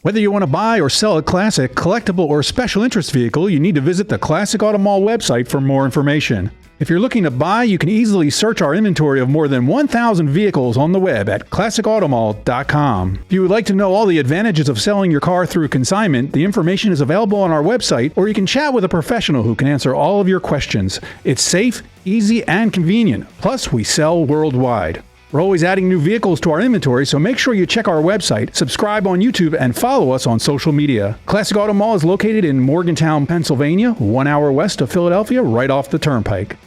Whether you want to buy or sell a classic, collectible, or special interest vehicle, you need to visit the Classic Auto Mall website for more information. If you're looking to buy, you can easily search our inventory of more than 1,000 vehicles on the web at classicautomall.com. If you would like to know all the advantages of selling your car through consignment, the information is available on our website, or you can chat with a professional who can answer all of your questions. It's safe, easy, and convenient. Plus, we sell worldwide. We're always adding new vehicles to our inventory, so make sure you check our website, subscribe on YouTube, and follow us on social media. Classic Auto Mall is located in Morgantown, Pennsylvania, 1 hour west of Philadelphia, right off the turnpike.